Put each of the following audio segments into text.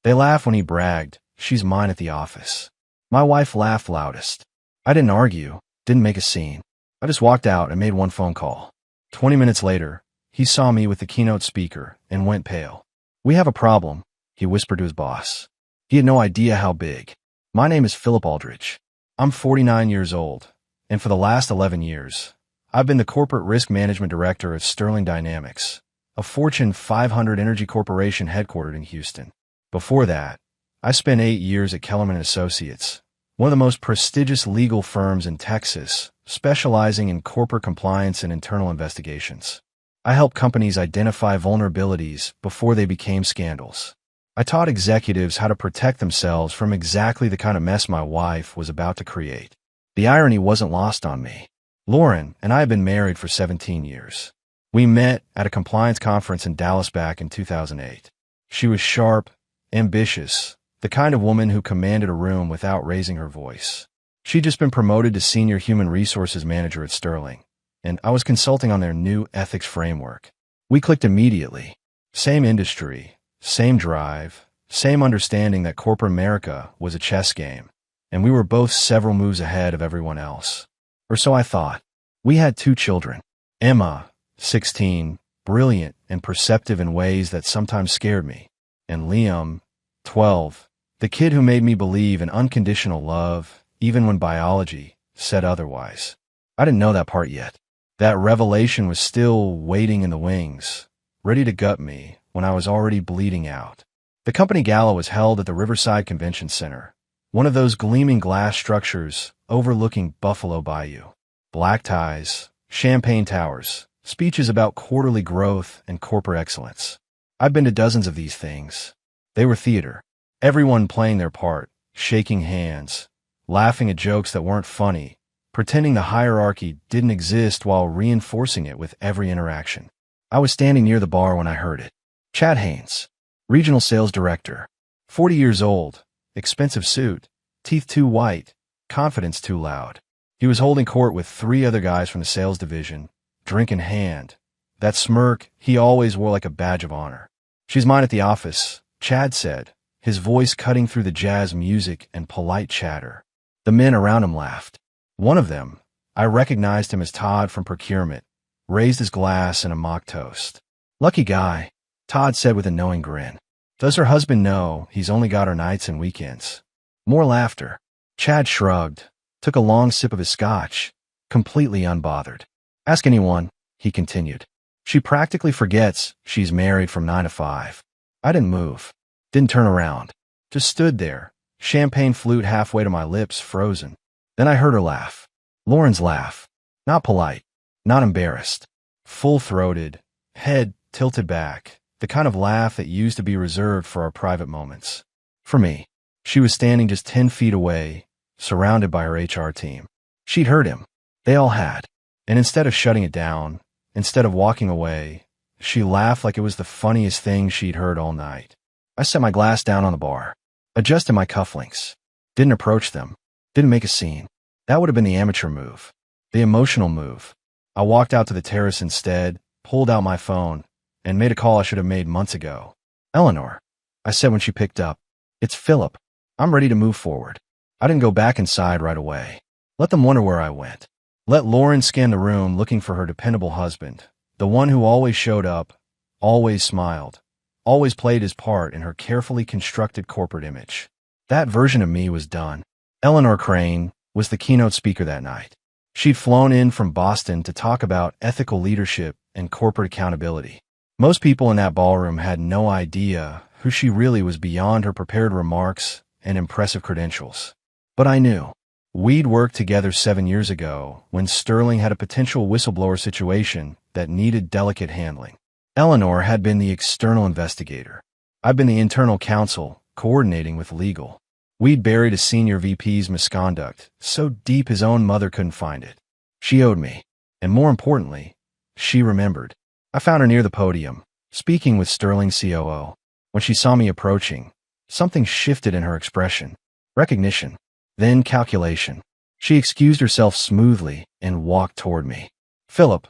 They laughed when he bragged, "She's mine at the office." My wife laughed loudest. I didn't argue, didn't make a scene. I just walked out and made one phone call. 20 minutes later, he saw me with the keynote speaker and went pale. "We have a problem," he whispered to his boss. He had no idea how big. "My name is Philip Aldrich. I'm 49 years old, and for the last 11 years, I've been the corporate risk management director at Sterling Dynamics, a Fortune 500 energy corporation headquartered in Houston. Before that, I spent 8 years at Kellerman Associates, one of the most prestigious legal firms in Texas, specializing in corporate compliance and internal investigations. I helped companies identify vulnerabilities before they became scandals. I taught executives how to protect themselves from exactly the kind of mess my wife was about to create. The irony wasn't lost on me. Lauren and I have been married for 17 years. We met at a compliance conference in Dallas back in 2008. She was sharp, ambitious, the kind of woman who commanded a room without raising her voice. She'd just been promoted to senior human resources manager at Sterling, and I was consulting on their new ethics framework. We clicked immediately. Same industry, same drive, same understanding that corporate America was a chess game, and we were both several moves ahead of everyone else. Or so I thought. We had 2 children. Emma, 16, brilliant and perceptive in ways that sometimes scared me, and Liam, 12, the kid who made me believe in unconditional love, even when biology said otherwise. I didn't know that part yet. That revelation was still waiting in the wings, ready to gut me when I was already bleeding out. The company Gala was held at the Riverside Convention Center, one of those gleaming glass structures overlooking Buffalo Bayou. Black ties, champagne towers, speeches about quarterly growth and corporate excellence. I've been to dozens of these things. They were theater. Everyone playing their part, shaking hands, laughing at jokes that weren't funny, pretending the hierarchy didn't exist while reinforcing it with every interaction. I was standing near the bar when I heard it. Chad Haynes, regional sales director, 40 years old, expensive suit, teeth too white, confidence too loud. He was holding court with 3 other guys from the sales division, drink in hand. That smirk he always wore like a badge of honor. "She's mine at the office," Chad said, his voice cutting through the jazz music and polite chatter. The men around him laughed. One of them, I recognized him as Todd from procurement, raised his glass in a mock toast. "Lucky guy," Todd said with a knowing grin. "Does her husband know he's only got her nights and weekends?" More laughter. Chad shrugged, took a long sip of his scotch, completely unbothered. "Ask anyone," he continued. "She practically forgets she's married from 9 to 5. I didn't move, didn't turn around, just stood there, champagne flute halfway to my lips, frozen. Then I heard her laugh. Lauren's laugh. Not polite, not embarrassed. Full-throated, head tilted back, the kind of laugh that used to be reserved for our private moments. For me, she was standing just 10 feet away, surrounded by her HR team. She'd heard him. They all had. And instead of shutting it down, instead of walking away, she laughed like it was the funniest thing she'd heard all night. I set my glass down on the bar, adjusted my cufflinks, didn't approach them, didn't make a scene. That would have been the amateur move, the emotional move. I walked out to the terrace instead, pulled out my phone, and made a call I should have made months ago. "Eleanor," I said when she picked up. "It's Philip. I'm ready to move forward." I didn't go back inside right away. Let them wonder where I went. Let Lauren scan the room looking for her dependable husband, the one who always showed up, always smiled, always played his part in her carefully constructed corporate image. That version of me was done. Eleanor Crane was the keynote speaker that night. She'd flown in from Boston to talk about ethical leadership and corporate accountability. Most people in that ballroom had no idea who she really was beyond her prepared remarks and impressive credentials. But I knew. We'd worked together 7 years ago when Sterling had a potential whistleblower situation that needed delicate handling. Eleanor had been the external investigator. I'd been the internal counsel, coordinating with legal. We'd buried a senior VP's misconduct so deep his own mother couldn't find it. She owed me. And more importantly, she remembered. I found her near the podium, speaking with Sterling's COO. When she saw me approaching, something shifted in her expression. Recognition. Then calculation. She excused herself smoothly and walked toward me. "Philip,"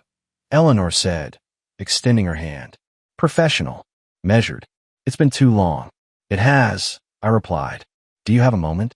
Eleanor said, extending her hand. Professional. Measured. "It's been too long. It has, I replied. Do you have a moment?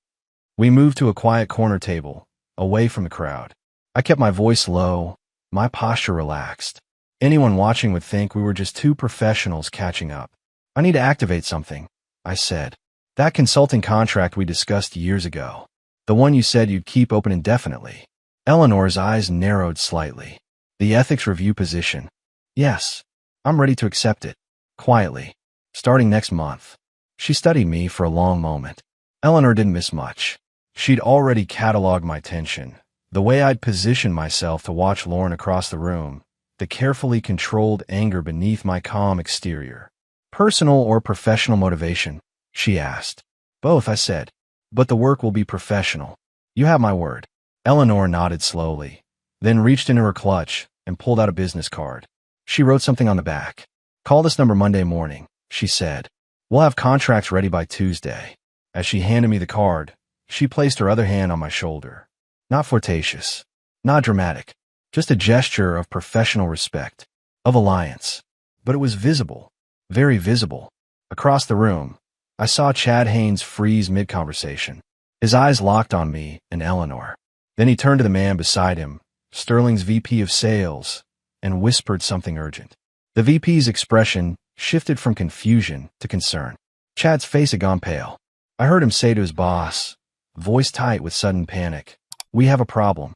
We moved to a quiet corner table, away from the crowd. I kept my voice low, my posture relaxed. Anyone watching would think we were just two professionals catching up. I need to activate something, I said. That consulting contract we discussed years ago. The one you said you'd keep open indefinitely. Eleanor's eyes narrowed slightly. The ethics review position. Yes, I'm ready to accept it. Quietly. Starting next month. She studied me for a long moment. Eleanor didn't miss much. She'd already cataloged my tension, the way I'd positioned myself to watch Lauren across the room, the carefully controlled anger beneath my calm exterior. Personal or professional motivation? She asked. Both, I said. But the work will be professional. You have my word. Eleanor nodded slowly, then reached into her clutch and pulled out a business card. She wrote something on the back. Call this number Monday morning, she said. We'll have contracts ready by Tuesday. As she handed me the card, she placed her other hand on my shoulder. Not flirtatious, not dramatic, just a gesture of professional respect, of alliance. But it was visible, very visible. Across the room, I saw Chad Haynes freeze mid-conversation. His eyes locked on me and Eleanor. Then he turned to the man beside him, Sterling's VP of Sales, and whispered something urgent. The VP's expression shifted from confusion to concern. Chad's face had gone pale. I heard him say to his boss, voice tight with sudden panic, "We have a problem."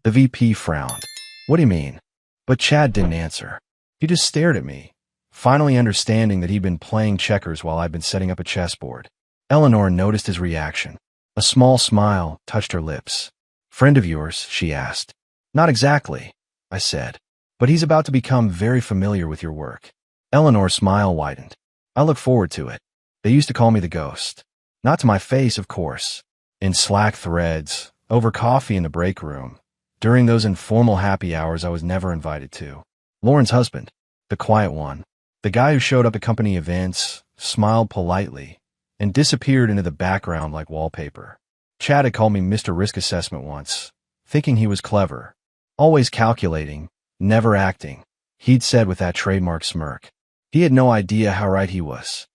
The VP frowned. "What do you mean?" But Chad didn't answer. He just stared at me, finally understanding that he'd been playing checkers while I'd been setting up a chessboard. Eleanor noticed his reaction. A small smile touched her lips. "Friend of yours?" she asked. "Not exactly," I said. "But he's about to become very familiar with your work." Eleanor's smile widened. "I look forward to it. They used to call me the Ghost. Not to my face, of course. In Slack threads, over coffee in the break room, during those informal happy hours I was never invited to. Lauren's husband, the quiet one, the guy who showed up at company events, smiled politely, and disappeared into the background like wallpaper. Chad had called me Mr. Risk Assessment once, thinking he was clever, always calculating, never acting, he'd said with that trademark smirk. He had no idea how right he was.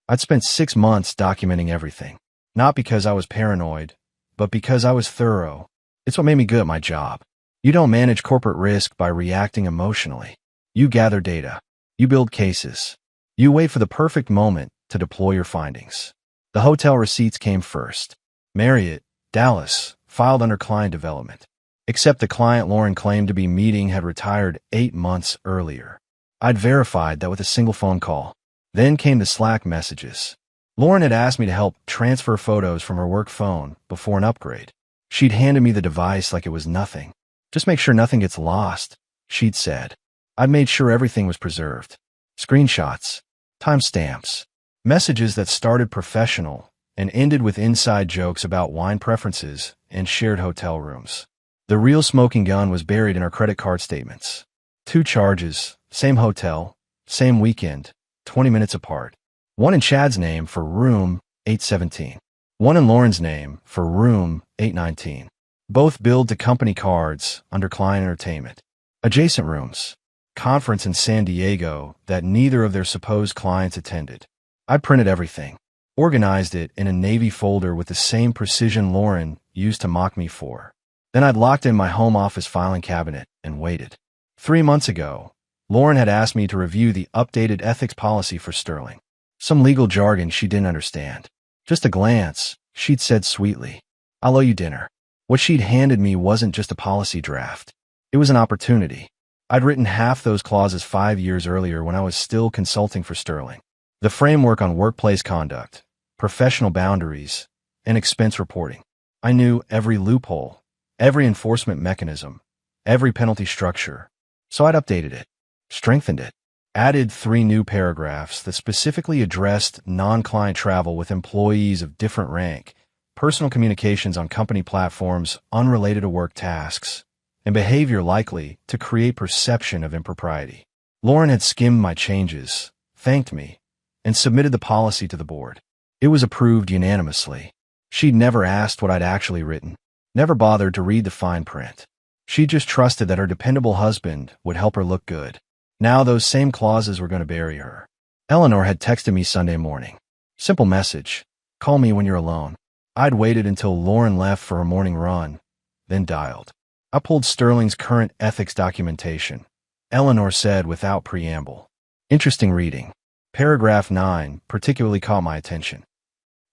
I'd spent 6 months documenting everything, not because I was paranoid, but because I was thorough. It's what made me good at my job. You don't manage corporate risk by reacting emotionally. You gather data. You build cases. You wait for the perfect moment to deploy your findings. The hotel receipts came first. Marriott, Dallas, filed under client development. Except the client Lauren claimed to be meeting had retired 8 months earlier. I'd verified that with a single phone call. Then came the Slack messages. Lauren had asked me to help transfer photos from her work phone before an upgrade. She'd handed me the device like it was nothing. Just make sure nothing gets lost, she'd said. I'd made sure everything was preserved. Screenshots, timestamps, messages that started professional and ended with inside jokes about wine preferences and shared hotel rooms. The real smoking gun was buried in our credit card statements. 2 charges, same hotel, same weekend, 20 minutes apart. One in Chad's name for room 817. One in Lauren's name for room 819. Both billed to company cards under client entertainment. Adjacent rooms. Conference in San Diego that neither of their supposed clients attended. I printed everything. Organized it in a navy folder with the same precision Lauren used to mock me for. Then I'd locked in my home office filing cabinet and waited. 3 months ago, Lauren had asked me to review the updated ethics policy for Sterling. Some legal jargon she didn't understand. Just a glance, she'd said sweetly, "I'll owe you dinner." What she'd handed me wasn't just a policy draft. It was an opportunity. I'd written half those clauses 5 years earlier when I was still consulting for Sterling. The framework on workplace conduct, professional boundaries, and expense reporting. I knew every loophole, every enforcement mechanism, every penalty structure. So I'd updated it, strengthened it, added 3 new paragraphs that specifically addressed non-client travel with employees of different rank, personal communications on company platforms unrelated to work tasks, and behavior likely to create perception of impropriety. Lauren had skimmed my changes, thanked me, and submitted the policy to the board. It was approved unanimously. She'd never asked what I'd actually written, never bothered to read the fine print. She just trusted that her dependable husband would help her look good. Now those same clauses were going to bury her. Eleanor had texted me Sunday morning. Simple message. Call me when you're alone. I'd waited until Lauren left for her morning run, then dialed. I pulled Sterling's current ethics documentation. Eleanor said without preamble. Interesting reading. Paragraph 9 particularly caught my attention.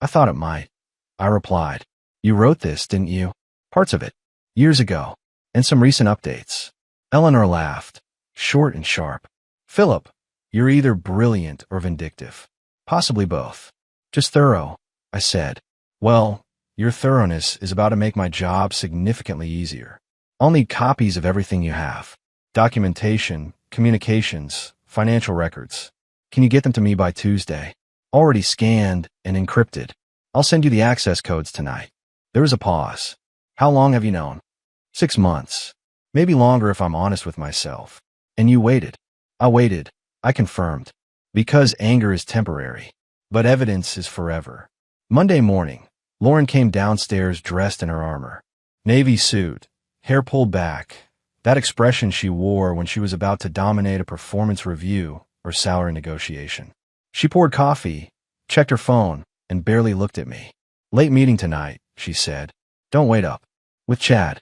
I thought it might. I replied. You wrote this, didn't you? Parts of it. Years ago. And some recent updates. Eleanor laughed. Short and sharp. Philip, you're either brilliant or vindictive. Possibly both. Just thorough, I said. Well, your thoroughness is about to make my job significantly easier. I'll need copies of everything you have. Documentation, communications, financial records. Can you get them to me by Tuesday? Already scanned and encrypted. I'll send you the access codes tonight. There was a pause. How long have you known? 6 months. Maybe longer if I'm honest with myself. And you waited. I waited. I confirmed. Because anger is temporary. But evidence is forever. Monday morning, Lauren came downstairs dressed in her armor. Navy suit, hair pulled back. That expression she wore when she was about to dominate a performance review or salary negotiation. She poured coffee, checked her phone, and barely looked at me. Late meeting tonight, she said. Don't wait up. With Chad.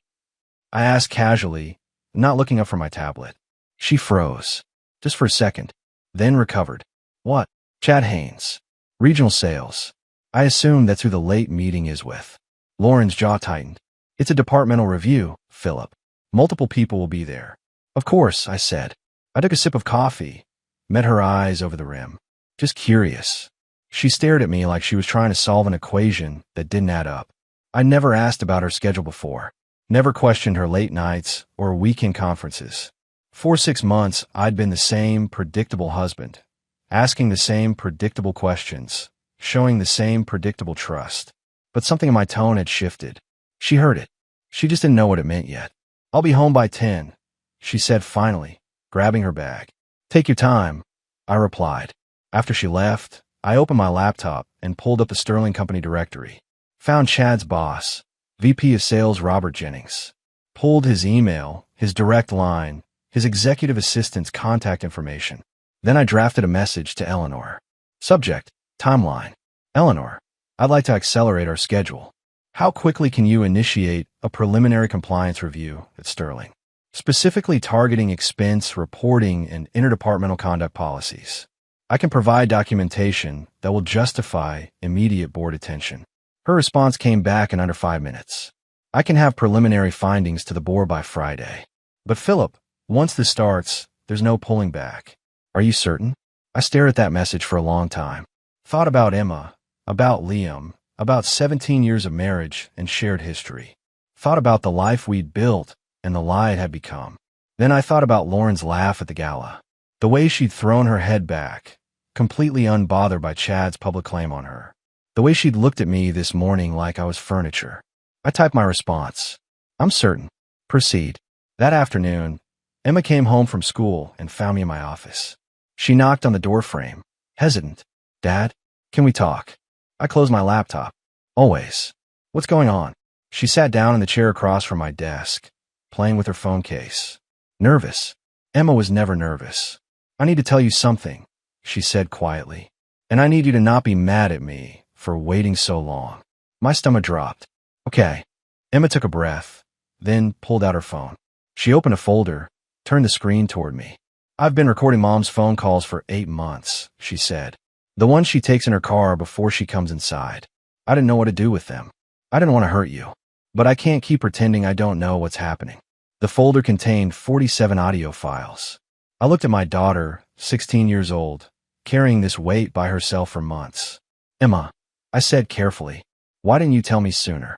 I asked casually, not looking up from my tablet. She froze. Just for a second. Then recovered. What? Chad Haynes. Regional sales. I assume that's who the late meeting is with. Lauren's jaw tightened. It's a departmental review, Philip. Multiple people will be there. Of course, I said. I took a sip of coffee. Met her eyes over the rim. Just curious. She stared at me like she was trying to solve an equation that didn't add up. I never asked about her schedule before. Never questioned her late nights or weekend conferences. For 6 months, I'd been the same predictable husband. Asking the same predictable questions. Showing the same predictable trust. But something in my tone had shifted. She heard it. She just didn't know what it meant yet. I'll be home by 10, she said finally, grabbing her bag. Take your time, I replied. After she left, I opened my laptop and pulled up the Sterling Company directory. Found Chad's boss, VP of Sales Robert Jennings. Pulled his email, his direct line, his executive assistant's contact information. Then I drafted a message to Eleanor. Subject, timeline. Eleanor, I'd like to accelerate our schedule. How quickly can you initiate a preliminary compliance review at Sterling? Specifically targeting expense, reporting, and interdepartmental conduct policies. I can provide documentation that will justify immediate board attention. Her response came back in under 5 minutes. I can have preliminary findings to the board by Friday. But Philip, once this starts, there's no pulling back. Are you certain? I stared at that message for a long time. Thought about Emma, about Liam, about 17 years of marriage and shared history. Thought about the life we'd built and the lie it had become. Then I thought about Lauren's laugh at the gala. The way she'd thrown her head back, completely unbothered by Chad's public claim on her. The way she'd looked at me this morning like I was furniture. I typed my response. I'm certain. Proceed. That afternoon, Emma came home from school and found me in my office. She knocked on the doorframe, hesitant. Dad, can we talk? I closed my laptop. Always. What's going on? She sat down in the chair across from my desk, playing with her phone case. Nervous. Emma was never nervous. I need to tell you something, she said quietly. And I need you to not be mad at me for waiting so long. My stomach dropped. Okay. Emma took a breath, then pulled out her phone. She opened a folder, turned the screen toward me. I've been recording Mom's phone calls for 8 months, she said. The ones she takes in her car before she comes inside. I didn't know what to do with them. I didn't want to hurt you. But I can't keep pretending I don't know what's happening. The folder contained 47 audio files. I looked at my daughter, 16 years old, carrying this weight by herself for months. Emma, I said carefully, why didn't you tell me sooner?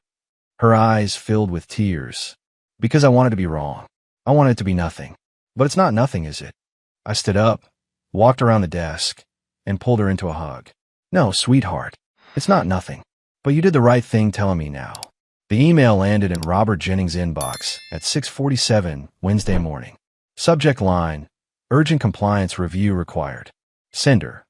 Her eyes filled with tears. Because I wanted to be wrong. I wanted it to be nothing. But it's not nothing, is it? I stood up, walked around the desk, and pulled her into a hug. No, sweetheart, it's not nothing. But you did the right thing telling me now. The email landed in Robert Jennings' inbox at 6:47 Wednesday morning. Subject line, urgent compliance review required. Sender,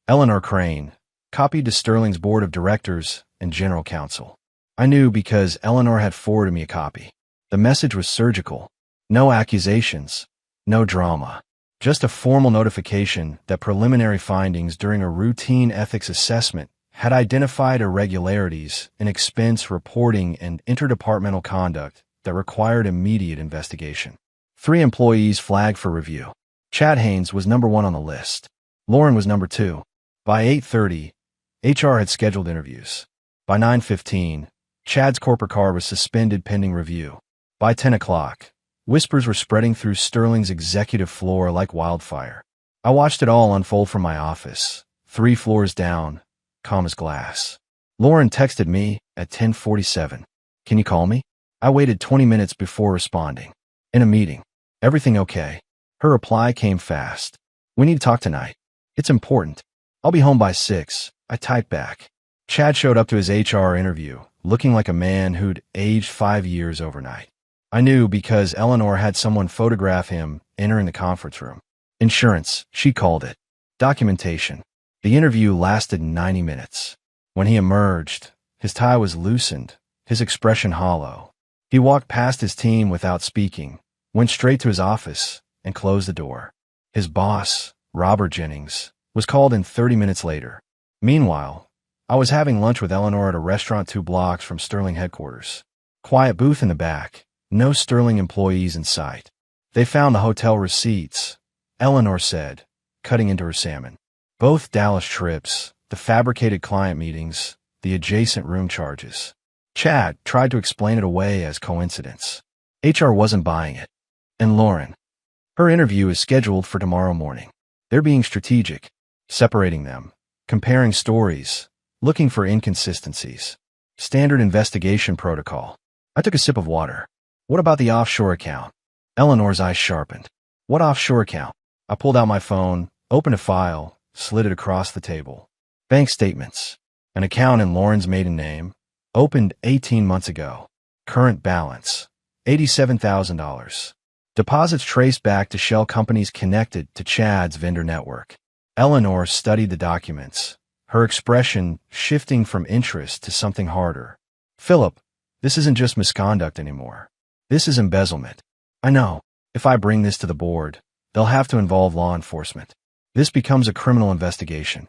Eleanor Crane, copied to Sterling's board of directors and general counsel. I knew because Eleanor had forwarded me a copy. The message was surgical. No accusations, no drama. Just a formal notification that preliminary findings during a routine ethics assessment had identified irregularities in expense reporting and interdepartmental conduct that required immediate investigation. 3 employees flagged for review. Chad Haynes was number 1 on the list. Lauren was number 2. By 8:30, HR had scheduled interviews. By 9:15, Chad's corporate car was suspended pending review. By 10 o'clock, whispers were spreading through Sterling's executive floor like wildfire. I watched it all unfold from my office, 3 floors down, calm as glass. Lauren texted me at 10:47. "Can you call me?" I waited 20 minutes before responding. "In a meeting. Everything okay?" Her reply came fast. "We need to talk tonight. It's important." "I'll be home by 6, I typed back. Chad showed up to his HR interview, looking like a man who'd aged 5 years overnight. I knew because Eleanor had someone photograph him entering the conference room. Insurance, she called it. Documentation. The interview lasted 90 minutes. When he emerged, his tie was loosened, his expression hollow. He walked past his team without speaking, went straight to his office, and closed the door. His boss, Robert Jennings, was called in 30 minutes later. Meanwhile, I was having lunch with Eleanor at a restaurant 2 blocks from Sterling headquarters. Quiet booth in the back, no Sterling employees in sight. "They found the hotel receipts," Eleanor said, cutting into her salmon. "Both Dallas trips, the fabricated client meetings, the adjacent room charges." Chad tried to explain it away as coincidence. HR wasn't buying it. And Lauren. Her interview is scheduled for tomorrow morning. They're being strategic, separating them, comparing stories, looking for inconsistencies. Standard investigation protocol. I took a sip of water. "What about the offshore account?" Eleanor's eyes sharpened. "What offshore account?" I pulled out my phone, opened a file, slid it across the table. Bank statements. An account in Lauren's maiden name, opened 18 months ago. Current balance, $87,000. Deposits traced back to shell companies connected to Chad's vendor network. Eleanor studied the documents, her expression shifting from interest to something harder. "Philip, this isn't just misconduct anymore. This is embezzlement. I know. If I bring this to the board, they'll have to involve law enforcement. This becomes a criminal investigation."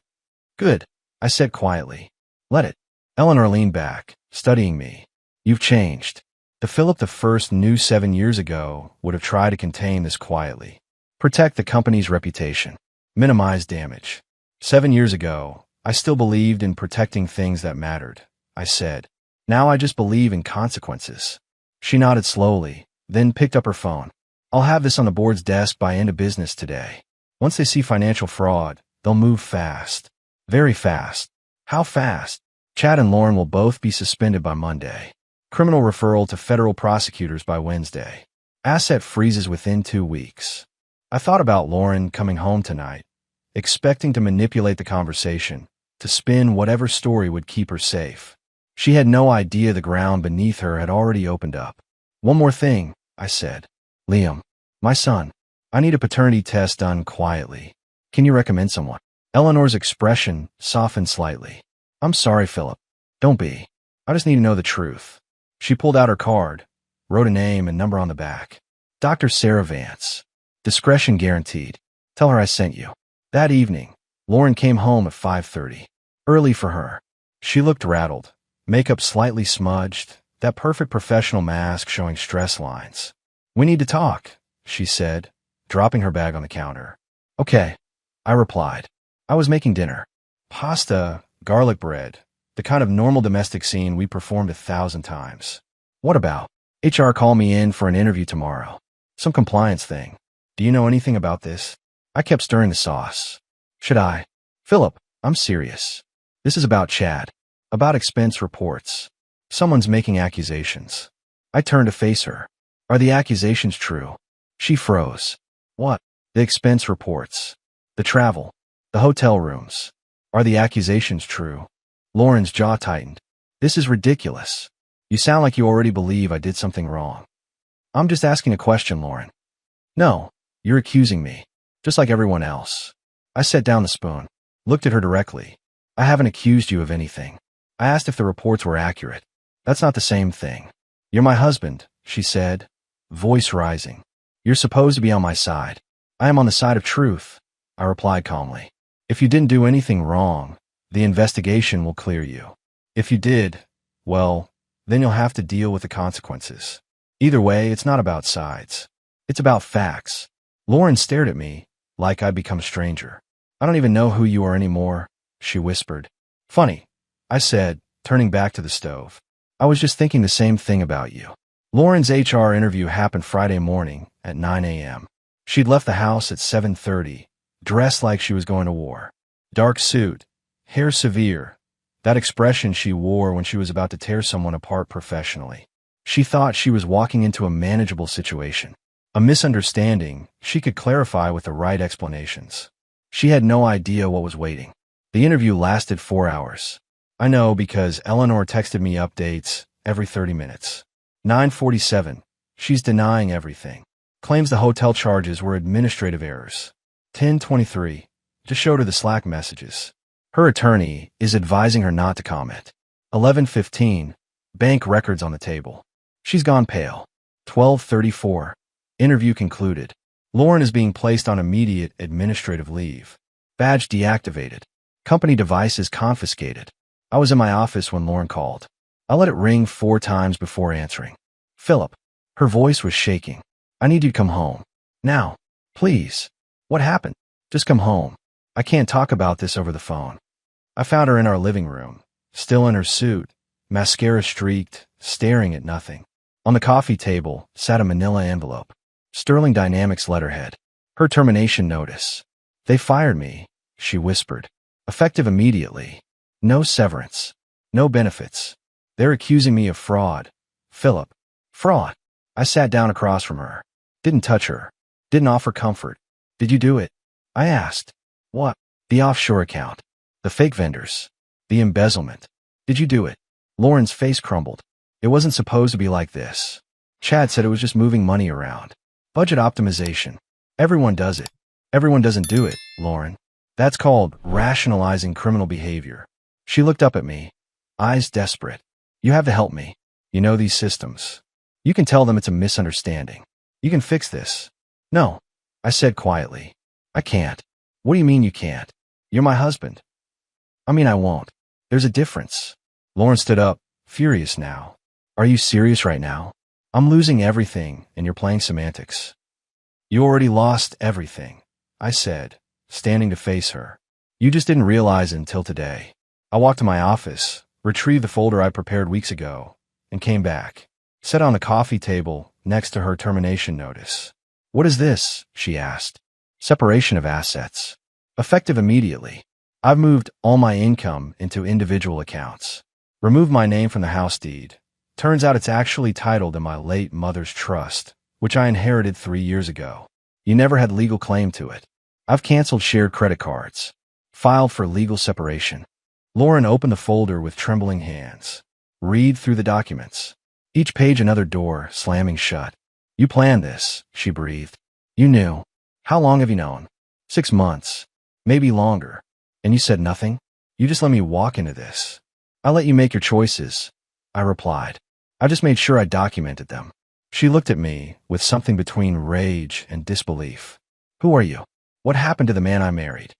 "Good," I said quietly. "Let it." Eleanor leaned back, studying me. "You've changed." The Philip I knew 7 years ago would have tried to contain this quietly. Protect the company's reputation. Minimize damage. 7 years ago, I still believed in protecting things that mattered, I said. Now I just believe in consequences. She nodded slowly, then picked up her phone. "I'll have this on the board's desk by end of business today. Once they see financial fraud, they'll move fast. Very fast." "How fast?" "Chad and Lauren will both be suspended by Monday. Criminal referral to federal prosecutors by Wednesday. Asset freezes within 2 weeks." I thought about Lauren coming home tonight, expecting to manipulate the conversation, to spin whatever story would keep her safe. She had no idea the ground beneath her had already opened up. "One more thing," I said. "Liam, my son. I need a paternity test done quietly. Can you recommend someone?" Eleanor's expression softened slightly. "I'm sorry, Philip. Don't be. I just need to know the truth." She pulled out her card, wrote a name and number on the back. "Dr. Sarah Vance. Discretion guaranteed. Tell her I sent you." That evening, Lauren came home at 5:30. Early for her. She looked rattled, makeup slightly smudged, that perfect professional mask showing stress lines. "We need to talk," she said, dropping her bag on the counter. "Okay," I replied. I was making dinner. Pasta, garlic bread, the kind of normal domestic scene we performed 1,000 times. "What about?" "HR called me in for an interview tomorrow. Some compliance thing. Do you know anything about this?" I kept stirring the sauce. "Should I?" "Philip, I'm serious. This is about Chad. About expense reports. Someone's making accusations." I turned to face her. "Are the accusations true?" She froze. "What?" "The expense reports. The travel. The hotel rooms. Are the accusations true?" Lauren's jaw tightened. "This is ridiculous. You sound like you already believe I did something wrong." "I'm just asking a question, Lauren." "No, you're accusing me, just like everyone else." I set down the spoon, looked at her directly. "I haven't accused you of anything. I asked if the reports were accurate. That's not the same thing." "You're my husband," she said, voice rising. "You're supposed to be on my side." "I am on the side of truth," I replied calmly. "If you didn't do anything wrong, The investigation will clear you. If you did, well, then you'll have to deal with the consequences. Either way, it's not about sides. It's about facts. Lauren stared at me like I'd become a stranger. I don't even know who you are anymore, she whispered. Funny, I said, turning back to the stove. I was just thinking the same thing about you. Lauren's HR interview happened Friday morning at 9 a.m. She'd left the house at 7:30, dressed like she was going to war. Dark suit, hair severe, that expression she wore when she was about to tear someone apart professionally. She thought she was walking into a manageable situation. A misunderstanding she could clarify with the right explanations. She had no idea what was waiting. The interview lasted 4 hours. I know because Eleanor texted me updates every 30 minutes. 9:47. She's denying everything. Claims the hotel charges were administrative errors. 10:23. Just showed her the Slack messages. Her attorney is advising her not to comment. 11:15. Bank records on the table. She's gone pale. 12:34. Interview concluded. Lauren is being placed on immediate administrative leave. Badge deactivated. Company devices confiscated. I was in my office when Lauren called. I let it ring 4 times before answering. Philip. Her voice was shaking. I need you to come home. Now. Please. What happened? Just come home. I can't talk about this over the phone. I found her in our living room, still in her suit, mascara streaked, staring at nothing. On the coffee table sat a manila envelope. Sterling Dynamics letterhead. Her termination notice. They fired me, she whispered. Effective immediately. No severance. No benefits. They're accusing me of fraud. Philip. Fraud. I sat down across from her. Didn't touch her. Didn't offer comfort. Did you do it? I asked. What? The offshore account. The fake vendors. The embezzlement. Did you do it? Lauren's face crumbled. It wasn't supposed to be like this. Chad said it was just moving money around. Budget optimization. Everyone does it. Everyone doesn't do it, Lauren. That's called rationalizing criminal behavior. She looked up at me, eyes desperate. You have to help me. You know these systems. You can tell them it's a misunderstanding. You can fix this. No, I said quietly. I can't. What do you mean you can't? You're my husband. I mean I won't. There's a difference. Lauren stood up, furious now. Are you serious right now? I'm losing everything and you're playing semantics. You already lost everything, I said, standing to face her. You just didn't realize it until today. I walked to my office, retrieved the folder I prepared weeks ago, and came back. Sat on the coffee table next to her termination notice. What is this? She asked. Separation of assets. Effective immediately. I've moved all my income into individual accounts. Removed my name from the house deed. Turns out it's actually titled in my late mother's trust, which I inherited 3 years ago. You never had legal claim to it. I've canceled shared credit cards. Filed for legal separation. Lauren opened the folder with trembling hands. Read through the documents. Each page another door slamming shut. You planned this, she breathed. You knew. How long have you known? 6 months. Maybe longer. And you said nothing? You just let me walk into this. I let you make your choices, I replied. I just made sure I documented them. She looked at me with something between rage and disbelief. Who are you? What happened to the man I married?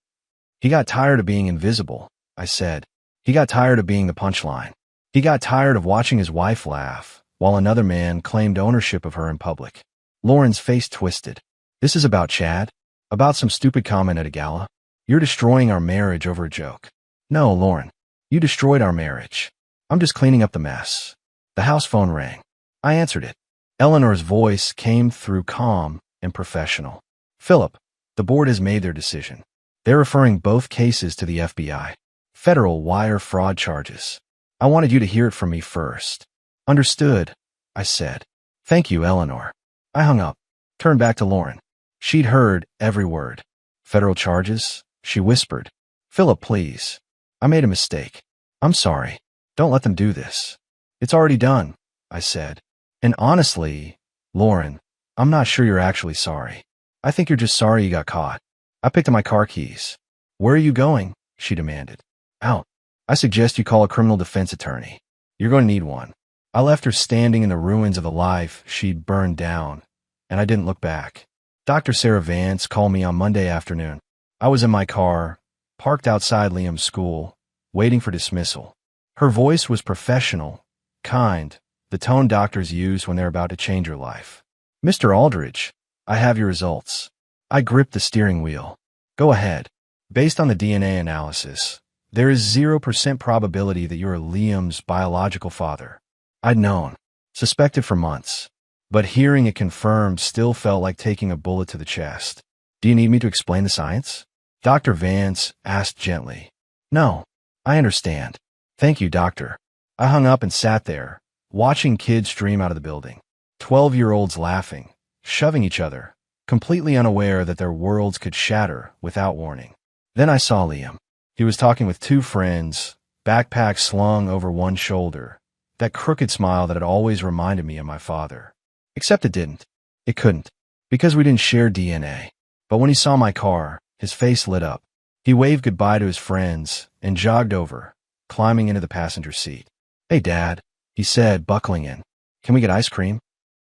He got tired of being invisible, I said. He got tired of being the punchline. He got tired of watching his wife laugh while another man claimed ownership of her in public. Lauren's face twisted. This is about Chad? About some stupid comment at a gala? You're destroying our marriage over a joke. No, Lauren. You destroyed our marriage. I'm just cleaning up the mess. The house phone rang. I answered it. Eleanor's voice came through calm and professional. Philip, the board has made their decision. They're referring both cases to the FBI. Federal wire fraud charges. I wanted you to hear it from me first. Understood, I said. Thank you, Eleanor. I hung up, turned back to Lauren. She'd heard every word. Federal charges? She whispered. Philip, please. I made a mistake. I'm sorry. Don't let them do this. It's already done, I said. And honestly, Lauren, I'm not sure you're actually sorry. I think you're just sorry you got caught. I picked up my car keys. Where are you going? She demanded. Out. I suggest you call a criminal defense attorney. You're going to need one. I left her standing in the ruins of the life she'd burned down, and I didn't look back. Dr. Sarah Vance called me on Monday afternoon. I was in my car, parked outside Liam's school, waiting for dismissal. Her voice was professional, kind, the tone doctors use when they're about to change your life. "Mr. Aldridge, I have your results." I gripped the steering wheel. "Go ahead. Based on the DNA analysis, there is 0% probability that you're Liam's biological father." I'd known, suspected for months, but hearing it confirmed still felt like taking a bullet to the chest. "Do you need me to explain the science?" Dr. Vance asked gently. "No, I understand. Thank you, doctor." I hung up and sat there, watching kids stream out of the building. 12-year-olds laughing, shoving each other, completely unaware that their worlds could shatter without warning. Then I saw Liam. He was talking with two friends, backpack slung over one shoulder, that crooked smile that had always reminded me of my father. Except it didn't. It couldn't, because we didn't share DNA. But when he saw my car, his face lit up. He waved goodbye to his friends and jogged over, climbing into the passenger seat. "Hey, Dad," he said, buckling in. "Can we get ice cream?"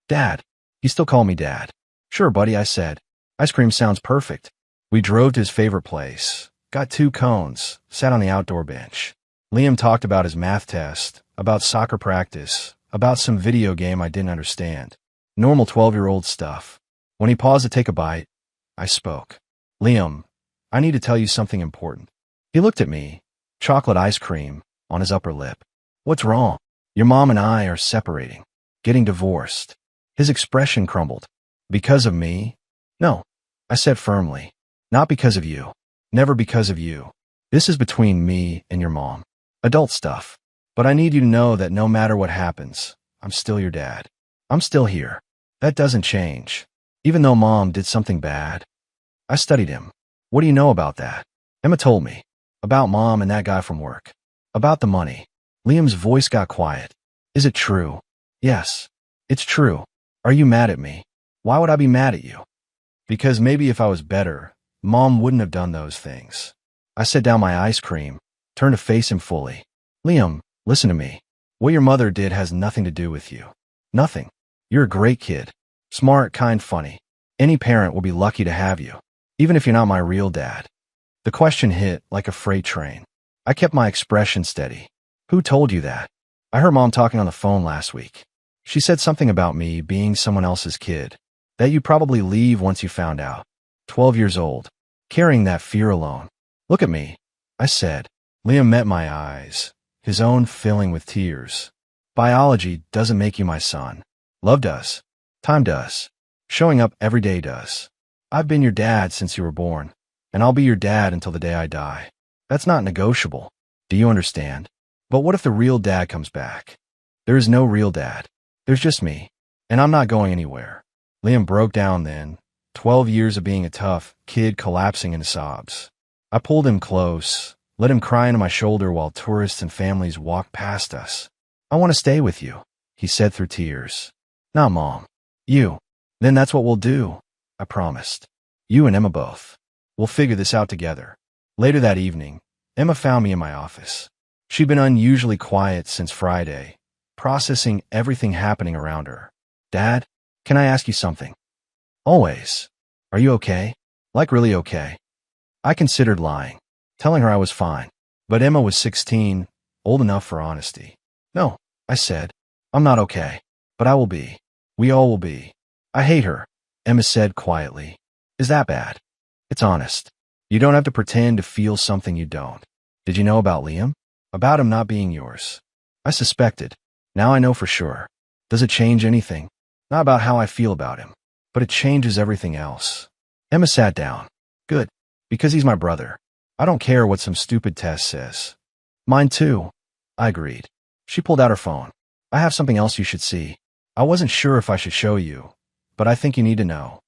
"Dad." He still called me Dad. "Sure, buddy," I said. "Ice cream sounds perfect." We drove to his favorite place, got 2 cones, sat on the outdoor bench. Liam talked about his math test, about soccer practice, about some video game I didn't understand. Normal 12-year-old stuff. When he paused to take a bite, I spoke. "Liam, I need to tell you something important." He looked at me, chocolate ice cream on his upper lip. "What's wrong?" "Your mom and I are separating, getting divorced." His expression crumbled. "Because of me?" "No," I said firmly. "Not because of you. Never because of you. This is between me and your mom. Adult stuff. But I need you to know that no matter what happens, I'm still your dad. I'm still here. That doesn't change. Even though Mom did something bad." I studied him. "What do you know about that?" Emma told me. "About Mom and that guy from work. About the money." Liam's voice got quiet. "Is it true?" "Yes. It's true. Are you mad at me?" "Why would I be mad at you?" "Because maybe if I was better, Mom wouldn't have done those things." I set down my ice cream, turned to face him fully. "Liam, listen to me. What your mother did has nothing to do with you. Nothing. You're a great kid. Smart, kind, funny. Any parent will be lucky to have you, even if you're not my real dad." The question hit like a freight train. I kept my expression steady. "Who told you that?" "I heard Mom talking on the phone last week. She said something about me being someone else's kid, that you'd probably leave once you found out. 12 years old, carrying that fear alone." "Look at me," I said. Liam met my eyes, his own filling with tears. "Biology doesn't make you my son. Love does. Time does. Showing up every day does. I've been your dad since you were born, and I'll be your dad until the day I die. That's not negotiable. Do you understand? But what if the real dad comes back? There is no real dad. There's just me, and I'm not going anywhere." Liam broke down then, 12 years of being a tough kid collapsing into sobs. I pulled him close, let him cry into my shoulder while tourists and families walked past us. "I want to stay with you," he said through tears. "Not Mom. You. Then that's what we'll do," I promised. "You and Emma both. We'll figure this out together." Later that evening, Emma found me in my office. She'd been unusually quiet since Friday, processing everything happening around her. "Dad, can I ask you something?" "Always. Are you okay? Like really okay?" I considered lying, telling her I was fine. But Emma was 16, old enough for honesty. "No," I said. "I'm not okay. But I will be. We all will be." "I hate her," Emma said quietly. "Is that bad?" "It's honest. You don't have to pretend to feel something you don't." "Did you know about Liam?" "About him not being yours." "I suspected. Now I know for sure." "Does it change anything?" "Not about how I feel about him. But it changes everything else." Emma sat down. "Good. Because he's my brother. I don't care what some stupid test says." "Mine too," I agreed. She pulled out her phone. "I have something else you should see. I wasn't sure if I should show you, but I think you need to know."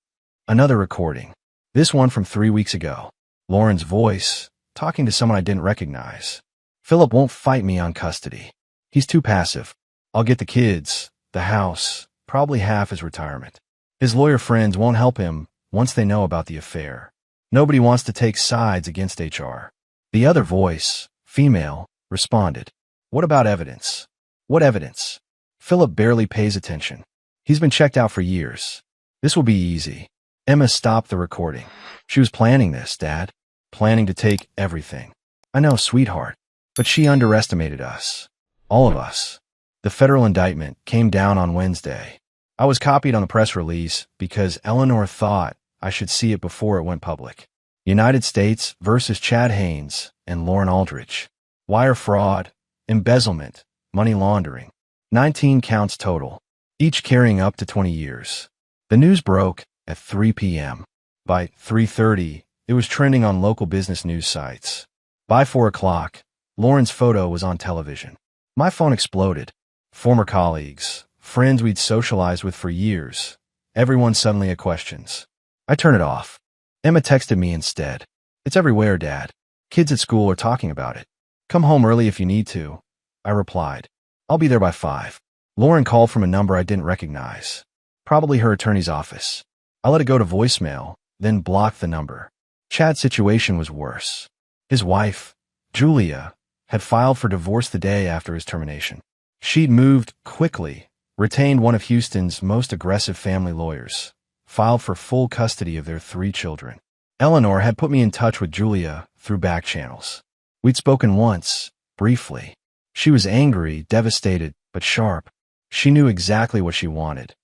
Another recording. This one from 3 weeks ago. Lauren's voice, talking to someone I didn't recognize. "Philip won't fight me on custody. He's too passive. I'll get the kids, the house, probably half his retirement. His lawyer friends won't help him once they know about the affair. Nobody wants to take sides against HR." The other voice, female, responded. "What about evidence?" "What evidence?" "Philip barely pays attention. He's been checked out for years. This will be easy." Emma stopped the recording. "She was planning this, Dad. Planning to take everything." "I know, sweetheart. But she underestimated us. All of us. The federal indictment came down on Wednesday. I was copied on the press release because Eleanor thought I should see it before it went public. United States versus Chad Haynes and Lauren Aldridge. Wire fraud, embezzlement, money laundering. 19 counts total, each carrying up to 20 years. The news broke at 3 p.m. By 3:30, it was trending on local business news sites. By 4 o'clock, Lauren's photo was on television. My phone exploded. Former colleagues, friends we'd socialized with for years, everyone suddenly had questions. I turned it off. Emma texted me instead. "It's everywhere, Dad. Kids at school are talking about it. Come home early if you need to." I replied. "I'll be there by 5. Lauren called from a number I didn't recognize. Probably her attorney's office. I let it go to voicemail, then blocked the number. Chad's situation was worse. His wife, Julia, had filed for divorce the day after his termination. She'd moved quickly, retained one of Houston's most aggressive family lawyers, filed for full custody of their 3 children. Eleanor had put me in touch with Julia through back channels. We'd spoken once, briefly. She was angry, devastated, but sharp. She knew exactly what she wanted.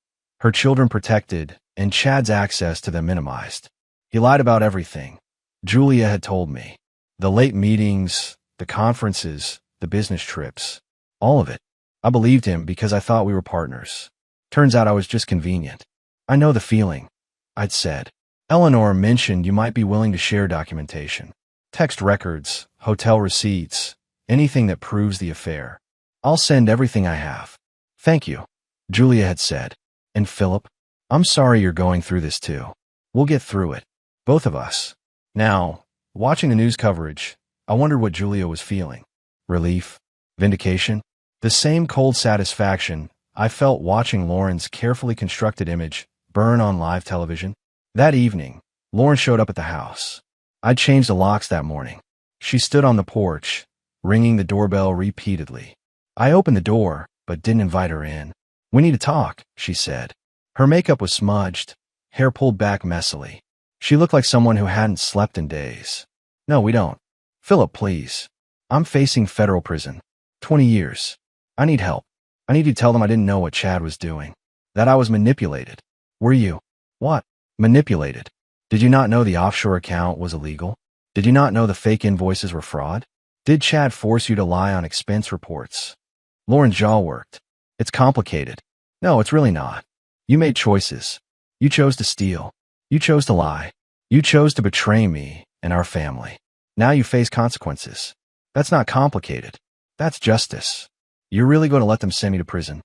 Her children protected, and Chad's access to them minimized. He lied about everything. Julia had told me. The late meetings, the conferences, the business trips. All of it. I believed him because I thought we were partners. Turns out I was just convenient. "I know the feeling," I'd said. "Eleanor mentioned you might be willing to share documentation. Text records, hotel receipts, anything that proves the affair. I'll send everything I have." "Thank you," Julia had said. "And Philip, I'm sorry you're going through this too. We'll get through it. Both of us." Now, watching the news coverage, I wondered what Julia was feeling. Relief? Vindication? The same cold satisfaction I felt watching Lauren's carefully constructed image burn on live television. That evening, Lauren showed up at the house. I'd changed the locks that morning. She stood on the porch, ringing the doorbell repeatedly. I opened the door, but didn't invite her in. "We need to talk," she said. Her makeup was smudged, hair pulled back messily. She looked like someone who hadn't slept in days. "No, we don't. Philip, please. I'm facing federal prison. 20 years. I need help. I need to tell them I didn't know what Chad was doing. That I was manipulated." "Were you?" "What? Manipulated? Did you not know the offshore account was illegal? Did you not know the fake invoices were fraud? Did Chad force you to lie on expense reports?" Lauren's jaw worked. "It's complicated." "No, it's really not. You made choices. You chose to steal. You chose to lie. You chose to betray me and our family. Now you face consequences. That's not complicated. That's justice. You're really going to let them send me to prison?"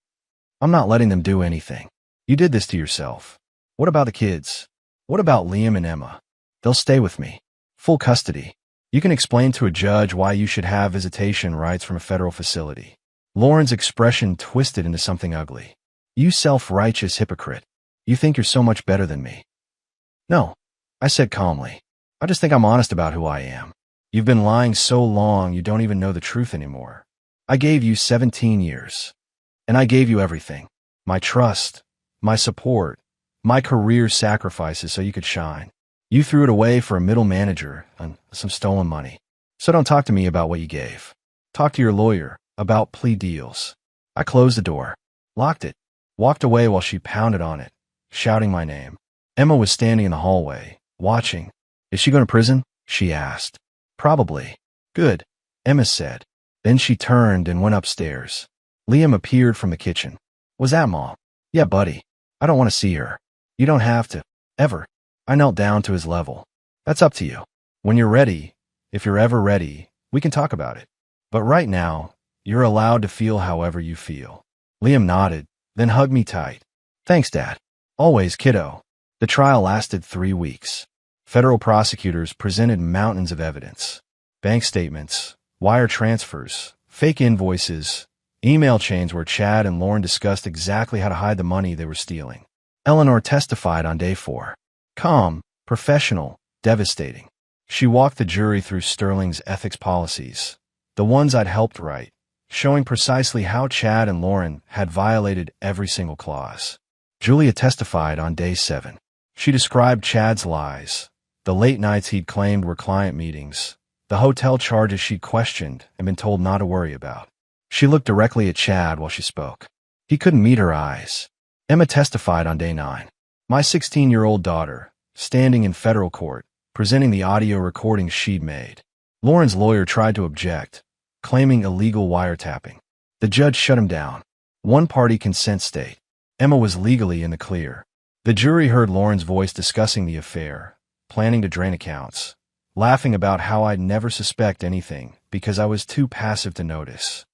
"I'm not letting them do anything. You did this to yourself. What about the kids? What about Liam and Emma? They'll stay with me. Full custody. You can explain to a judge why you should have visitation rights from a federal facility." Lauren's expression twisted into something ugly. "You self-righteous hypocrite. You think you're so much better than me." "No," I said calmly. "I just think I'm honest about who I am. You've been lying so long you don't even know the truth anymore. I gave you 17 years. And I gave you everything. My trust, my support, my career sacrifices so you could shine. You threw it away for a middle manager and some stolen money. So don't talk to me about what you gave. Talk to your lawyer about plea deals." I closed the door, locked it, walked away while she pounded on it, shouting my name. Emma was standing in the hallway, watching. "Is she going to prison?" she asked. "Probably." "Good," Emma said. Then she turned and went upstairs. Liam appeared from the kitchen. "Was that Mom?" "Yeah, buddy. I don't want to see her." "You don't have to. Ever." I knelt down to his level. "That's up to you. When you're ready, if you're ever ready, we can talk about it. But right now, you're allowed to feel however you feel." Liam nodded, then hugged me tight. "Thanks, Dad. Always, kiddo." The trial lasted 3 weeks. Federal prosecutors presented mountains of evidence. Bank statements, wire transfers, fake invoices, email chains where Chad and Lauren discussed exactly how to hide the money they were stealing. Eleanor testified on day 4. Calm, professional, devastating. She walked the jury through Sterling's ethics policies, the ones I'd helped write, showing precisely how Chad and Lauren had violated every single clause. Julia testified on day 7. She described Chad's lies, the late nights he'd claimed were client meetings, the hotel charges she'd questioned and been told not to worry about. She looked directly at Chad while she spoke. He couldn't meet her eyes. Emma testified on day 9. My 16-year-old daughter, standing in federal court, presenting the audio recordings she'd made. Lauren's lawyer tried to object, claiming illegal wiretapping. The judge shut him down. One-party consent state. Emma was legally in the clear. The jury heard Lauren's voice discussing the affair, planning to drain accounts, laughing about how I'd never suspect anything because I was too passive to notice.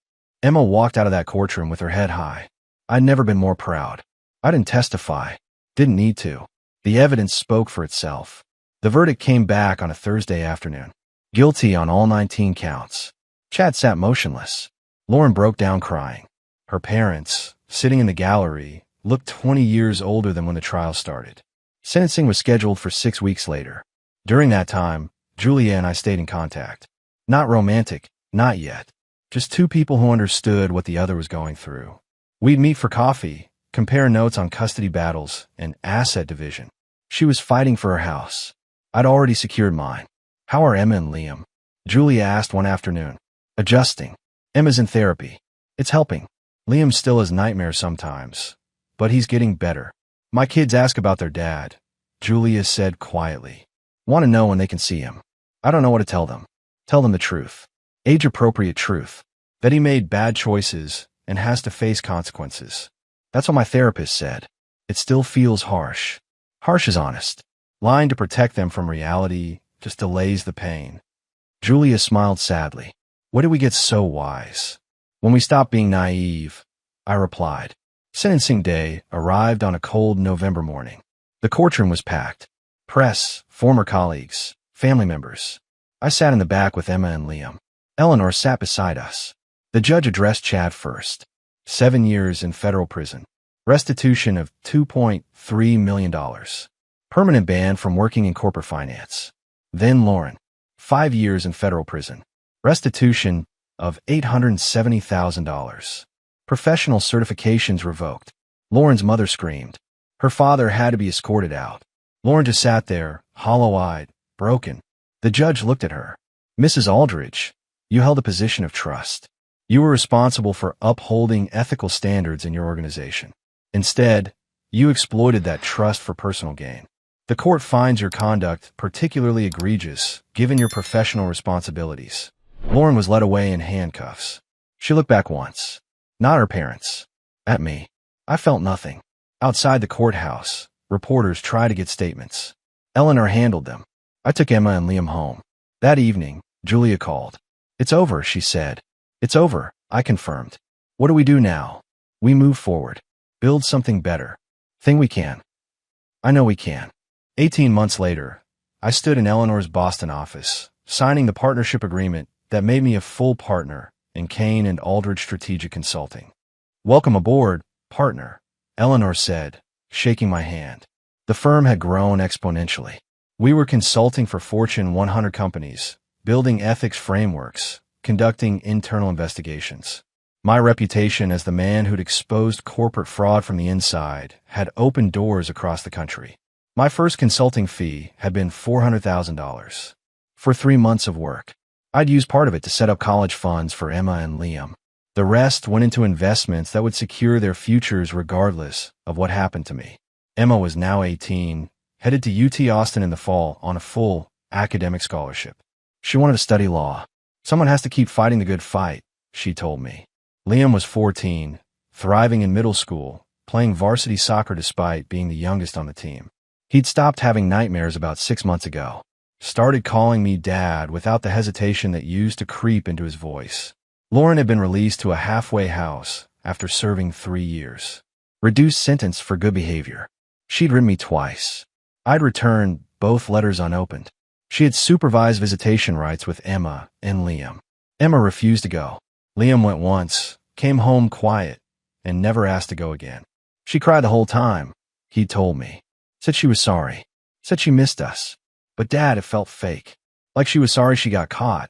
Emma walked out of that courtroom with her head high. I'd never been more proud. I didn't testify. Didn't need to. The evidence spoke for itself. The verdict came back on a Thursday afternoon. Guilty on all 19 counts. Chad sat motionless. Lauren broke down crying. Her parents, sitting in the gallery, looked 20 years older than when the trial started. Sentencing was scheduled for 6 weeks later. During that time, Julia and I stayed in contact. Not romantic, not yet. Just two people who understood what the other was going through. We'd meet for coffee, compare notes on custody battles and asset division. She was fighting for her house. I'd already secured mine. How are Emma and Liam? Julia asked one afternoon. Adjusting. Emma's in therapy. It's helping. Liam still has nightmares sometimes, but he's getting better. My kids ask about their dad, Julia said quietly. Want to know when they can see him. I don't know what to tell them. Tell them the truth. Age-appropriate truth. That he made bad choices and has to face consequences. That's what my therapist said. It still feels harsh. Harsh is honest. Lying to protect them from reality just delays the pain. Julia smiled sadly. When did we get so wise? When we stopped being naive, I replied. Sentencing day arrived on a cold November morning. The courtroom was packed. Press, former colleagues, family members. I sat in the back with Emma and Liam. Eleanor sat beside us. The judge addressed Chad first. 7 years in federal prison. Restitution of $2.3 million. Permanent ban from working in corporate finance. Then Lauren. 5 years in federal prison. Restitution of $870,000. Professional certifications revoked. Lauren's mother screamed. Her father had to be escorted out. Lauren just sat there, hollow-eyed, broken. The judge looked at her. Mrs. Aldridge, you held a position of trust. You were responsible for upholding ethical standards in your organization. Instead, you exploited that trust for personal gain. The court finds your conduct particularly egregious, given your professional responsibilities. Lauren was led away in handcuffs. She looked back once. Not her parents. At me. I felt nothing. Outside the courthouse, reporters tried to get statements. Eleanor handled them. I took Emma and Liam home. That evening, Julia called. It's over, she said. It's over, I confirmed. What do we do now? We move forward. Build something better. Think we can. I know we can. 18 months later, I stood in Eleanor's Boston office, signing the partnership agreement that made me a full partner in Kane and Aldridge Strategic Consulting. Welcome aboard, partner, Eleanor said, shaking my hand. The firm had grown exponentially. We were consulting for Fortune 100 companies, building ethics frameworks, conducting internal investigations. My reputation as the man who'd exposed corporate fraud from the inside had opened doors across the country. My first consulting fee had been $400,000. For 3 months of work. I'd used part of it to set up college funds for Emma and Liam. The rest went into investments that would secure their futures regardless of what happened to me. Emma was now 18, headed to UT Austin in the fall on a full academic scholarship. She wanted to study law. Someone has to keep fighting the good fight, she told me. Liam was 14, thriving in middle school, playing varsity soccer despite being the youngest on the team. He'd stopped having nightmares about 6 months ago. Started calling me Dad without the hesitation that used to creep into his voice. Lauren had been released to a halfway house after serving 3 years. Reduced sentence for good behavior. She'd written me twice. I'd returned both letters unopened. She had supervised visitation rights with Emma and Liam. Emma refused to go. Liam went once, came home quiet, and never asked to go again. She cried the whole time, he told me. Said she was sorry. Said she missed us. But Dad, it felt fake. Like she was sorry she got caught.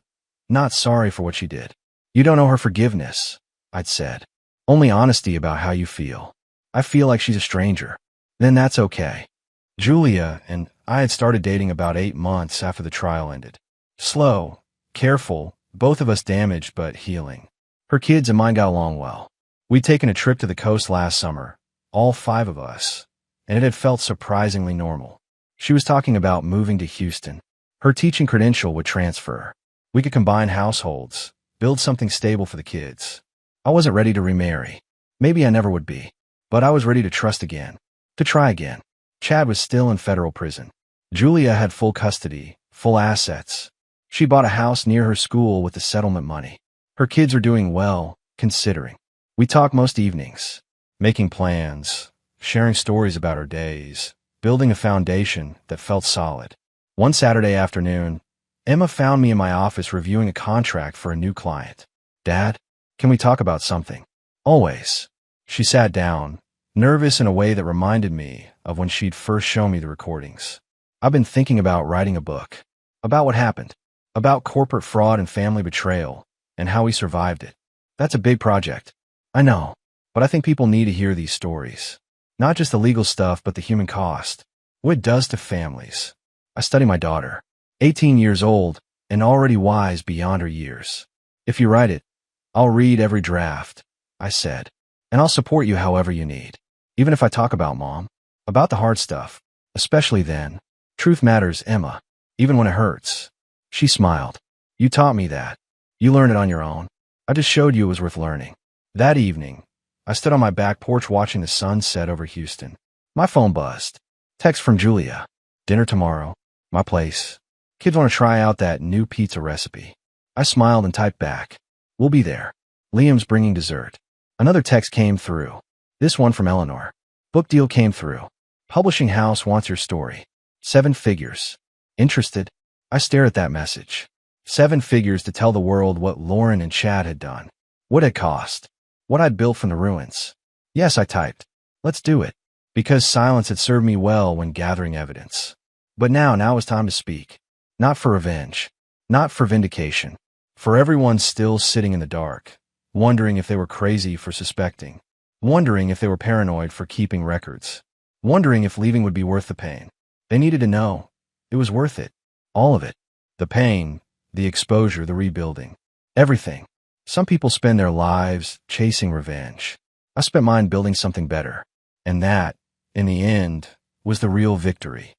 Not sorry for what she did. You don't owe her forgiveness, I'd said. Only honesty about how you feel. I feel like she's a stranger. Then that's okay. Julia and I had started dating about 8 months after the trial ended. Slow, Careful, both of us damaged but healing. Her kids and mine got along well. We'd taken a trip to the coast last summer, all 5 of us, and it had felt surprisingly normal. She was talking about moving to Houston. Her teaching credential would transfer. We could combine households, build something stable for the kids. I wasn't ready to remarry. Maybe I never would be. But I was ready to trust again. To try again. Chad was still in federal prison. Julia had full custody, full assets. She bought a house near her school with the settlement money. Her kids are doing well, considering. We talk most evenings, making plans, sharing stories about our days, building a foundation that felt solid. One Saturday afternoon, Emma found me in my office reviewing a contract for a new client. Dad, can we talk about something? Always. She sat down, nervous in a way that reminded me of when she'd first shown me the recordings. I've been thinking about writing a book. About what happened. About corporate fraud and family betrayal, and how we survived it. That's a big project. I know, but I think people need to hear these stories. Not just the legal stuff, but the human cost. What it does to families. I study my daughter, 18 years old, and already wise beyond her years. If you write it, I'll read every draft, I said, and I'll support you however you need. Even if I talk about Mom, about the hard stuff, especially then. Truth matters, Emma, even when it hurts. She smiled. You taught me that. You learned it on your own. I just showed you it was worth learning. That evening, I stood on my back porch watching the sun set over Houston. My phone buzzed. Text from Julia. Dinner tomorrow. My place. Kids want to try out that new pizza recipe. I smiled and typed back. We'll be there. Liam's bringing dessert. Another text came through. This one from Eleanor. Book deal came through. Publishing house wants your story. 7 figures. Interested? I stared at that message. 7 figures to tell the world what Lauren and Chad had done. What it cost. What I'd built from the ruins. Yes, I typed. Let's do it. Because silence had served me well when gathering evidence. But now was time to speak. Not for revenge. Not for vindication. For everyone still sitting in the dark, wondering if they were crazy for suspecting. Wondering if they were paranoid for keeping records. Wondering if leaving would be worth the pain. They needed to know. It was worth it. All of it. The pain, the exposure, the rebuilding. Everything. Some people spend their lives chasing revenge. I spent mine building something better. And that, in the end, was the real victory.